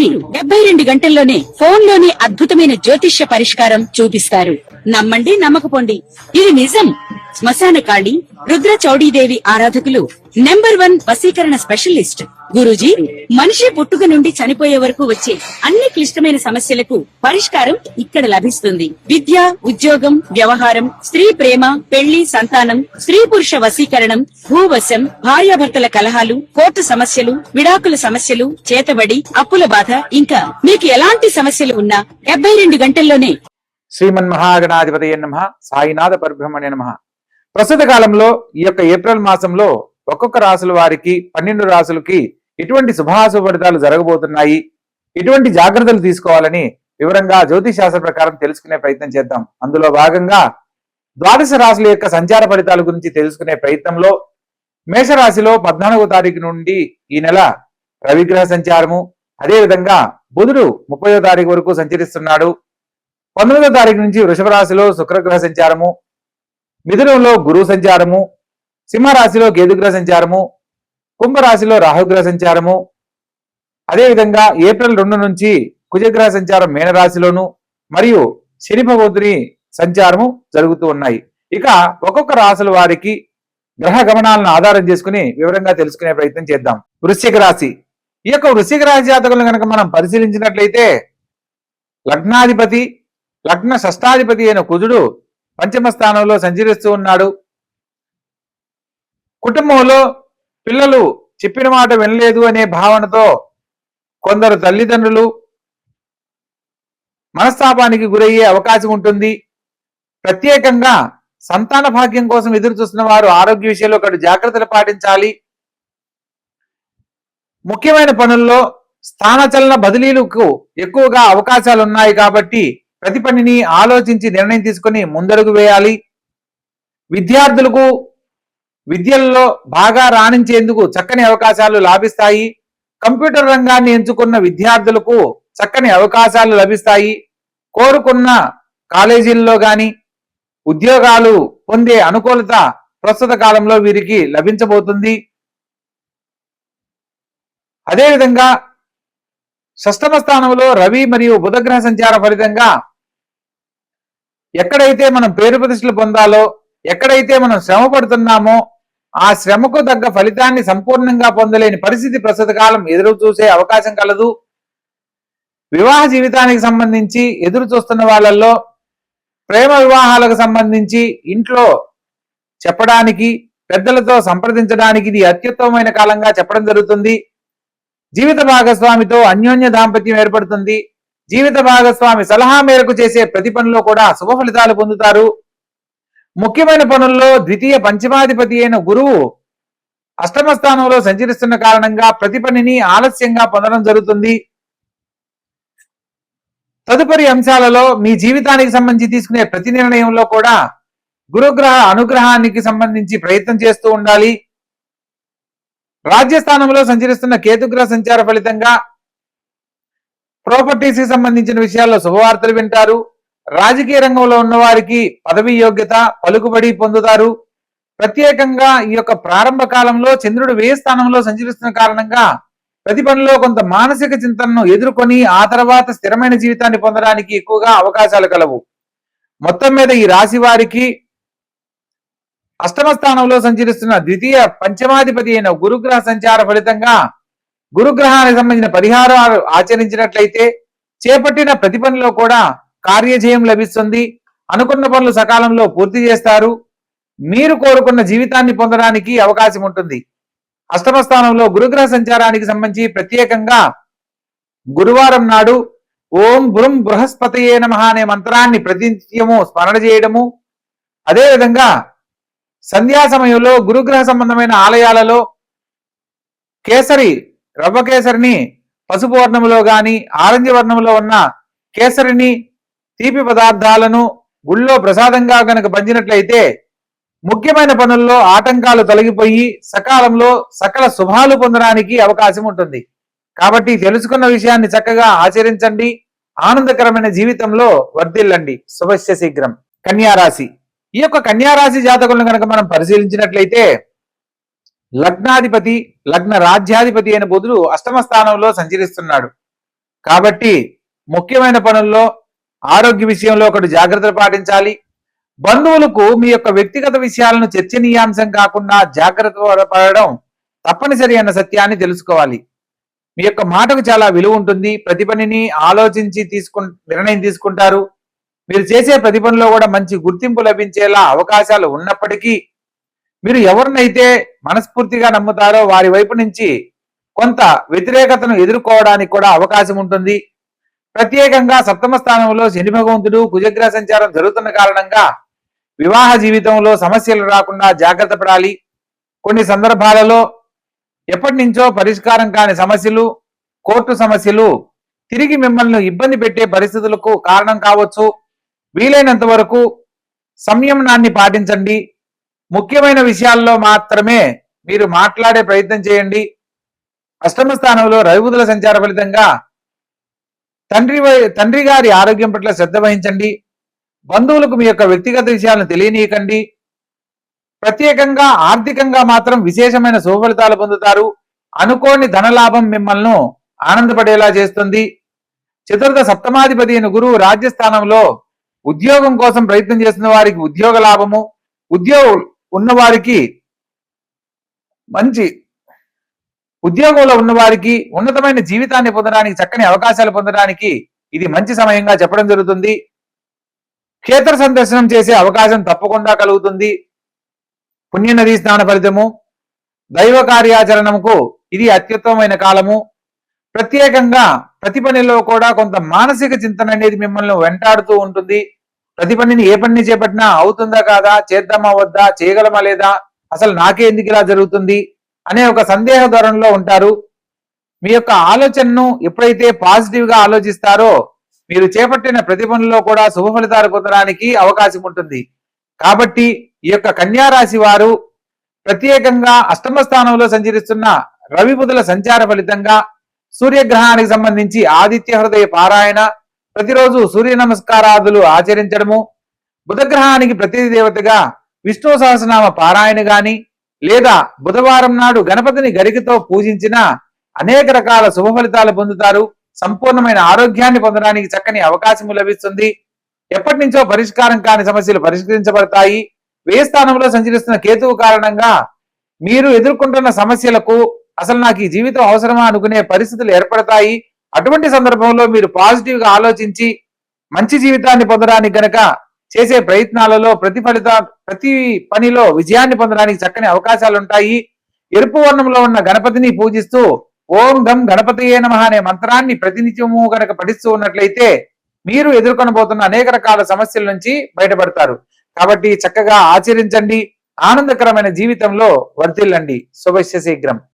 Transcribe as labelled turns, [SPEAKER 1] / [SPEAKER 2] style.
[SPEAKER 1] వీరు 72 గంటల్లోనే ఫోన్ లోనే అద్భుతమైన జ్యోతిష్య పరిష్కారం చూపిస్తారు. నమ్మండి, నమ్మకపోండి, ఇది నిజం. శ్మశాన కాళి రుద్ర చౌడీదేవి ఆరాధకులు నంబర్ 1 వశీకరణ స్పెషలిస్ట్ గురూజీ. మనిషి పుట్టుక నుండి చనిపోయే వరకు వచ్చే అన్ని క్లిష్టమైన సమస్యలకు పరిష్కారం ఇక్కడ లభిస్తుంది. విద్య, ఉద్యోగం, వ్యవహారం, స్త్రీ ప్రేమ, పెళ్లి, సంతానం, స్త్రీ పురుష వశీకరణం, భూవశం, భార్యాభర్తల కలహాలు, కోర్టు సమస్యలు, విడాకుల సమస్యలు, చేతబడి, అప్పుల బాధ, ఇంకా మీకు ఎలాంటి సమస్యలు ఉన్నా 72 గంటల్లోనే.
[SPEAKER 2] శ్రీమన్ మహాగణాధిపతయ నమః. సాయినాథ పరబ్రహ్మణ్య నమః. ప్రస్తుత కాలంలో ఈ యొక్క ఏప్రిల్ మాసంలో ఒక్కొక్క రాశుల వారికి 12 రాశులకి ఎటువంటి శుభాశుభ ఫలితాలు జరగబోతున్నాయి, ఎటువంటి జాగ్రత్తలు తీసుకోవాలని వివరంగా జ్యోతిష్ శాస్త్ర ప్రకారం తెలుసుకునే ప్రయత్నం చేద్దాం. అందులో భాగంగా ద్వాదశ రాశుల యొక్క సంచార ఫలితాల గురించి తెలుసుకునే ప్రయత్నంలో మేషరాశిలో 14వ తారీఖు నుండి ఈ నెల రవిగ్రహ సంచారము, అదేవిధంగా బుధుడు 30వ తారీఖు వరకు సంచరిస్తున్నాడు. 19వ తారీఖు నుంచి వృషభ రాశిలో శుక్రగ్రహ సంచారము, మిథునంలో గురువు సంచారము, సింహరాశిలో కేతుగ్రహ సంచారము, కుంభరాశిలో రాహుగ్రహ సంచారము, అదేవిధంగా ఏప్రిల్ 2 నుంచి కుజగ్రహ సంచారం మీనరాశిలోను మరియు శని భగవంతుని సంచారము జరుగుతూ ఉన్నాయి. ఇక ఒక్కొక్క రాశుల వారికి గ్రహ గమనాలను ఆధారం చేసుకుని వివరంగా తెలుసుకునే ప్రయత్నం చేద్దాం. వృశ్చిక రాశి. ఈ యొక్క వృశ్చిక రాశి జాతకులను కనుక మనం పరిశీలించినట్లయితే లగ్నాధిపతి, లగ్న షష్టాధిపతి అయిన కుజుడు పంచమ స్థానంలో సంచరిస్తూ ఉన్నాడు. కుటుంబంలో పిల్లలు చెప్పిన మాట వినలేదు అనే భావనతో కొందరు తల్లిదండ్రులు మనస్తాపానికి గురయ్యే అవకాశం ఉంటుంది. ప్రత్యేకంగా సంతాన భాగ్యం కోసం ఎదురు చూస్తున్న వారు ఆరోగ్య విషయంలో ఒకటి జాగ్రత్తలు పాటించాలి. ముఖ్యమైన పనుల్లో స్థానచలన బదిలీలకు ఎక్కువగా అవకాశాలు ఉన్నాయి కాబట్టి ప్రతి పనిని ఆలోచించి నిర్ణయం తీసుకుని ముందడుగు వేయాలి. విద్యార్థులకు విద్యల్లో బాగా రాణించేందుకు చక్కని అవకాశాలు లాభిస్తాయి. కంప్యూటర్ రంగాన్ని ఎంచుకున్న విద్యార్థులకు చక్కని అవకాశాలు లభిస్తాయి. కోరుకున్న కాలేజీల్లో గాని ఉద్యోగాలు పొందే అనుకూలత ప్రస్తుత కాలంలో వీరికి లభించబోతుంది. అదేవిధంగా షష్టమ స్థానంలో రవి మరియు బుధగ్రహ సంచార ఫలితంగా ఎక్కడైతే మనం పేరు ప్రతిష్టలు పొందాలో, ఎక్కడైతే మనం శ్రమ పడుతున్నామో ఆ శ్రమకు తగ్గ ఫలితాన్ని సంపూర్ణంగా పొందలేని పరిస్థితి ప్రస్తుత కాలం ఎదురు చూసే అవకాశం కలదు. వివాహ జీవితానికి సంబంధించి ఎదురు చూస్తున్న వాళ్ళల్లో ప్రేమ వివాహాలకు సంబంధించి ఇంట్లో చెప్పడానికి, పెద్దలతో సంప్రదించడానికి ఇది అత్యుత్తమమైన కాలంగా చెప్పడం జరుగుతుంది. జీవిత భాగస్వామితో అన్యోన్య దాంపత్యం ఏర్పడుతుంది. జీవిత భాగస్వామి సలహా మేరకు చేసే ప్రతి పనిలో కూడా శుభ ఫలితాలు పొందుతారు. ముఖ్యమైన పనుల్లో ద్వితీయ పంచమాధిపతి అయిన గురువు అష్టమ స్థానంలో సంచరిస్తున్న కారణంగా ప్రతి పనిని ఆలస్యంగా పొందడం జరుగుతుంది. తదుపరి అంశాలలో మీ జీవితానికి సంబంధించి తీసుకునే ప్రతి నిర్ణయంలో కూడా గురుగ్రహ అనుగ్రహానికి సంబంధించి ప్రయత్నం చేస్తూ ఉండాలి. రాజ్యస్థానంలో సంచరిస్తున్న కేతుగ్రహ సంచార ఫలితంగా ప్రాపర్టీస్ కి సంబంధించిన విషయాల్లో శుభవార్తలు వింటారు. రాజకీయ రంగంలో ఉన్న వారికి పదవి యోగ్యత, పలుకుబడి పొందుతారు. ప్రత్యేకంగా ఈ యొక్క ప్రారంభ కాలంలో చంద్రుడు వ్యయ స్థానంలో సంచరిస్తున్న కారణంగా ప్రతి పనిలో కొంత మానసిక చింతనను ఎదుర్కొని ఆ తర్వాత స్థిరమైన జీవితాన్ని పొందడానికి ఎక్కువగా అవకాశాలు కలవు. మొత్తం మీద ఈ రాశి వారికి అష్టమ స్థానంలో సంచరిస్తున్న ద్వితీయ పంచమాధిపతి అయిన గురుగ్రహ సంచార ఫలితంగా గురుగ్రహానికి సంబంధించిన పరిహారాలు ఆచరించినట్లయితే చేపట్టిన ప్రతి పనిలో కూడా కార్యజయం లభిస్తుంది. అనుకున్న పనులు సకాలంలో పూర్తి చేస్తారు. మీరు కోరుకున్న జీవితాన్ని పొందడానికి అవకాశం ఉంటుంది. అష్టమ స్థానంలో గురుగ్రహ సంచారానికి సంబంధించి ప్రత్యేకంగా గురువారం నాడు ఓం బృం బృహస్పతయే నమః అనే మంత్రాన్ని ప్రతినిత్యము స్మరణ చేయడము, అదేవిధంగా సంధ్యా సమయంలో గురుగ్రహ సంబంధమైన ఆలయాలలో కేసరి, రవ్వ కేసరిని పసుపు వర్ణములో గాని ఆరెంజ్ వర్ణంలో ఉన్న కేసరిని, తీపి పదార్థాలను గుళ్ళో ప్రసాదంగా గనక పంచినట్లయితే ముఖ్యమైన పనుల్లో ఆటంకాలు తొలగిపోయి సకాలంలో సకల శుభాలు పొందడానికి అవకాశం ఉంటుంది. కాబట్టి తెలుసుకున్న విషయాన్ని చక్కగా ఆచరించండి. ఆనందకరమైన జీవితంలో వర్ధిల్లండి. శుభస్య శీఘ్రం. కన్యారాశి. ఈ యొక్క కన్యారాశి జాతకులను కనుక మనం పరిశీలించినట్లయితే లగ్నాధిపతి, లగ్న రాజ్యాధిపతి అయిన బుధుడు అష్టమ స్థానంలో సంచరిస్తున్నాడు. కాబట్టి ముఖ్యమైన పనుల్లో ఆరోగ్య విషయంలో ఒకటి జాగ్రత్తలు పాటించాలి. బంధువులకు మీ యొక్క వ్యక్తిగత విషయాలను చర్చనీయాంశం కాకుండా జాగ్రత్త పడడం తప్పనిసరి అన్న సత్యాన్ని తెలుసుకోవాలి. మీ యొక్క మాటకు చాలా విలువ ఉంటుంది. ప్రతి పనిని ఆలోచించి నిర్ణయం తీసుకుంటారు. మీరు చేసే ప్రతి పనిలో కూడా మంచి గుర్తింపు లభించేలా అవకాశాలు ఉన్నప్పటికీ మీరు ఎవరినైతే మనస్ఫూర్తిగా నమ్ముతారో వారి వైపు నుంచి కొంత వ్యతిరేకతను ఎదుర్కోవడానికి కూడా అవకాశం ఉంటుంది. ప్రత్యేకంగా సప్తమ స్థానంలో శని భగవంతుడు కుజగ్రహ సంచారం జరుగుతున్న కారణంగా వివాహ జీవితంలో సమస్యలు రాకుండా జాగ్రత్త పడాలి. కొన్ని సందర్భాలలో ఎప్పటి నుంచో పరిష్కారం కాని సమస్యలు, కోర్టు సమస్యలు తిరిగి మిమ్మల్ని ఇబ్బంది పెట్టే పరిస్థితులకు కారణం కావచ్చు. వీలైనంత వరకు సంయమనాన్ని పాటించండి. ముఖ్యమైన విషయాల్లో మాత్రమే మీరు మాట్లాడే ప్రయత్నం చేయండి. అష్టమ స్థానంలో రవిబుధుల సంచార ఫలితంగా తండ్రి గారి ఆరోగ్యం పట్ల శ్రద్ధ వహించండి. బంధువులకు మీ యొక్క వ్యక్తిగత విషయాలను తెలియనీయకండి. ప్రత్యేకంగా ఆర్థికంగా మాత్రం విశేషమైన శుభ ఫలితాలు పొందుతారు. అనుకోని ధనలాభం మిమ్మల్ని ఆనందపడేలా చేస్తుంది. చతుర్థ సప్తమాధిపతి అయిన గురువు రాజ్యస్థానంలో ఉద్యోగం కోసం ప్రయత్నం చేస్తున్న వారికి ఉద్యోగ లాభము, ఉద్యోగం ఉన్నవారికి మంచి ఉద్యోగంలో ఉన్నవారికి ఉన్నతమైన జీవితాన్ని పొందడానికి, చక్కని అవకాశాలు పొందడానికి ఇది మంచి సమయంగా చెప్పడం జరుగుతుంది. క్షేత్ర సందర్శనం చేసే అవకాశం తప్పకుండా కలుగుతుంది. పుణ్యనదీ స్నాన ఫలితము, దైవ కార్యాచరణముకు ఇది అత్యుత్తమమైన కాలము. ప్రత్యేకంగా ప్రతి పనిలో కూడా కొంత మానసిక చింతన అనేది మిమ్మల్ని వెంటాడుతూ ఉంటుంది. ప్రతి పనిని ఏ పనిని చేపట్టినా అవుతుందా కాదా, చేద్దామా వద్దా, చేయగలమా లేదా, అసలు నాకే ఎందుకు ఇలా జరుగుతుంది అనే ఒక సందేహ ధోరణిలో ఉంటారు. మీ యొక్క ఆలోచనను ఎప్పుడైతే పాజిటివ్ గా ఆలోచిస్తారో మీరు చేపట్టిన ప్రతి పనిలో కూడా శుభ ఫలితాలు పొందడానికి అవకాశం ఉంటుంది. కాబట్టి ఈ యొక్క కన్యా రాశి వారు ప్రత్యేకంగా అష్టమ స్థానంలో సంచరిస్తున్న రవి బుధుల సంచార ఫలితంగా సూర్యగ్రహానికి సంబంధించి ఆదిత్య హృదయ పారాయణ, ప్రతిరోజు సూర్య నమస్కారాదులు ఆచరించడము, బుధగ్రహానికి ప్రతి దేవతగా విష్ణు సహస్రనామ పారాయణ గాని లేదా బుధవారం నాడు గణపతిని గరికతో పూజించిన అనేక రకాల శుభ ఫలితాలు పొందుతారు. సంపూర్ణమైన ఆరోగ్యాన్ని పొందడానికి చక్కని అవకాశం లభిస్తుంది. ఎప్పటి నుంచో పరిష్కారం కాని సమస్యలు పరిష్కరించబడతాయి. వ్యయ స్థానంలో సంచరిస్తున్న కేతువు కారణంగా మీరు ఎదుర్కొంటున్న సమస్యలకు అసలు నాకు ఈ జీవితం అవసరమా అనుకునే పరిస్థితులు ఏర్పడతాయి. అటువంటి సందర్భంలో మీరు పాజిటివ్ గా ఆలోచించి మంచి జీవితాన్ని పొందడానికి గనక చేసే ప్రయత్నాలలో ప్రతి పనిలో విజయాన్ని పొందడానికి చక్కని అవకాశాలు ఉంటాయి. ఎరుపు వర్ణంలో ఉన్న గణపతిని పూజిస్తూ ఓం గం గణపతియే నమః అనే మంత్రాన్ని ప్రతినిత్యము గనక పఠిస్తూ ఉన్నట్లయితే మీరు ఎదుర్కొనబోతున్న అనేక రకాల సమస్యల నుంచి బయటపడతారు. కాబట్టి చక్కగా ఆచరించండి. ఆనందకరమైన జీవితంలో వర్ధిల్లండి. శుభస్య శీఘ్రం.